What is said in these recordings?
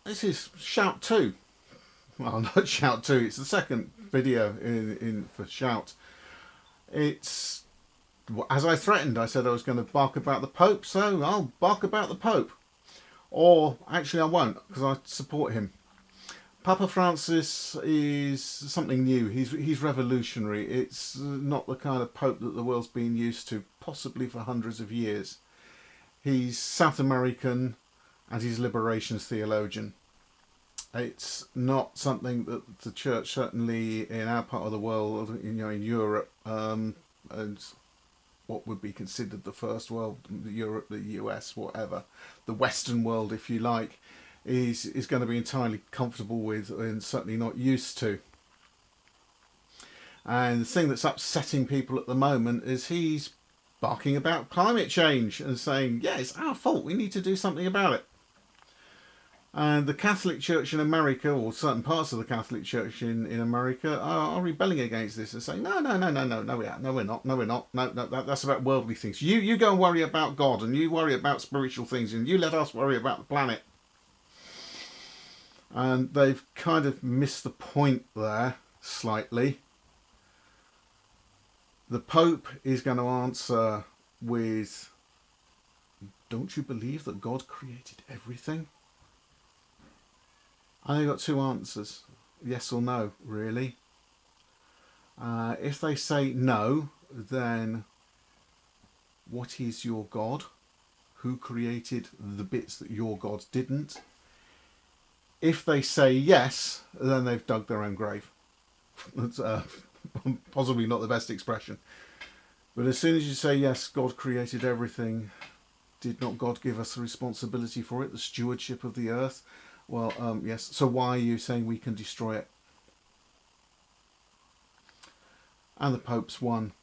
this is Shout 2. Well, not Shout 2, it's the second video in for Shout. It's, as I threatened, I said I was going to bark about the Pope, so I'll bark about the Pope. Or, actually I won't, because I support him. Papa Francis is something new. He's revolutionary. It's not the kind of Pope that the world's been used to, possibly for hundreds of years. He's South American, and he's liberation's theologian. It's not something that the church, certainly in our part of the world, in Europe, and what would be considered the first world, Europe, the US, whatever, the Western world, if you like, is going to be entirely comfortable with and certainly not used to. And the thing that's upsetting people at the moment is he's barking about climate change and saying, yeah, it's our fault, we need to do something about it. And the Catholic Church in America, or certain parts of the Catholic Church in America, are rebelling against this and saying, no, we're not, that's about worldly things. You go and worry about God, and you worry about spiritual things, and you let us worry about the planet. And they've kind of missed the point there slightly. The Pope is going to answer with, don't you believe that God created everything? I got two answers, yes or no, really. If they say no, then what is your God? Who created the bits that your God didn't? If they say yes, then they've dug their own grave. That's possibly not the best expression. But as soon as you say yes, God created everything, did not God give us the responsibility for it, the stewardship of the earth? Well, yes. So why are you saying we can destroy it? And the Pope's won.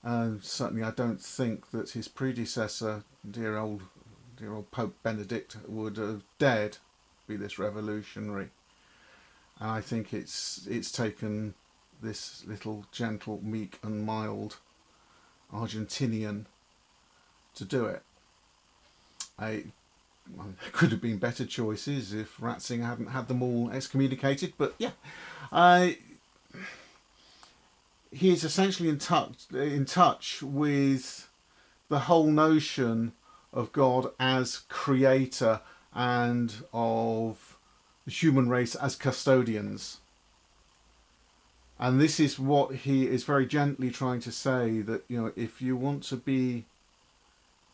Certainly, I don't think that his predecessor, dear old Pope Benedict, would have dared be this revolutionary. And I think it's taken this little gentle, meek, and mild Argentinian to do it. There could have been better choices if Ratzinger hadn't had them all excommunicated, but yeah, he is essentially in touch with the whole notion of God as creator and of the human race as custodians. And this is what he is very gently trying to say, that if you want to be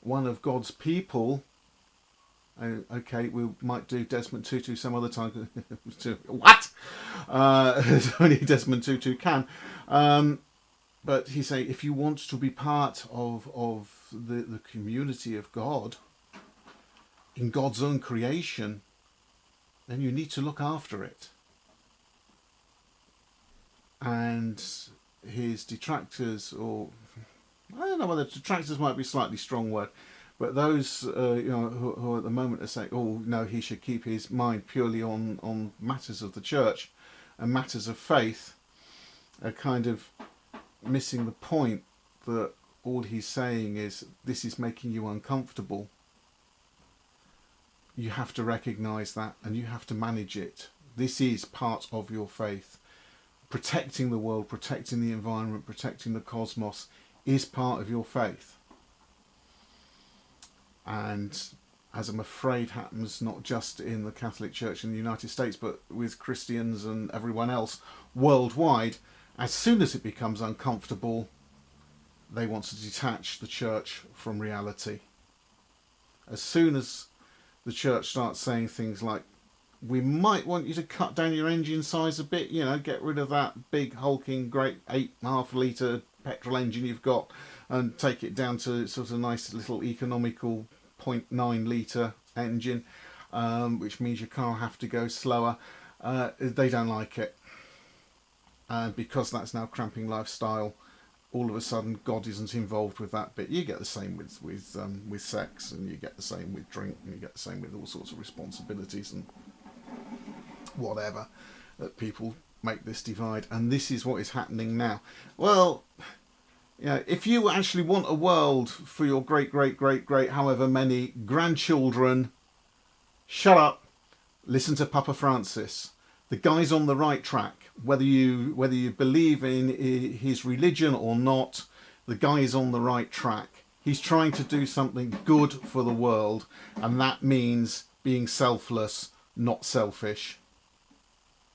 one of God's people, okay, we might do Desmond Tutu some other time. What? Only Desmond Tutu can. But he's saying, if you want to be part of the community of God, in God's own creation, then you need to look after it. And his detractors, or I don't know whether detractors might be a slightly strong word, but those who at the moment are saying, oh no, he should keep his mind purely on matters of the church and matters of faith, are kind of missing the point that all he's saying is, this is making you uncomfortable. You have to recognise that and you have to manage it. This is part of your faith. Protecting the world, protecting the environment, protecting the cosmos is part of your faith. And as I'm afraid happens not just in the Catholic Church in the United States, but with Christians and everyone else worldwide, as soon as it becomes uncomfortable, they want to detach the church from reality. As soon as the church starts saying things like, we might want you to cut down your engine size a bit, get rid of that big hulking great 8.5 litre petrol engine you've got and take it down to sort of nice little economical 0.9 litre engine, which means your car will have to go slower. They don't like it. Because that's now cramping lifestyle, all of a sudden God isn't involved with that bit. You get the same with sex, and you get the same with drink, and you get the same with all sorts of responsibilities and whatever, that people make this divide. And this is what is happening now. Well, if you actually want a world for your great however many grandchildren, shut up, Listen to Papa Francis. The guy's on the right track. Whether you believe in his religion or not, the guy is on the right track. He's trying to do something good for the world, and that means being selfless, not selfish.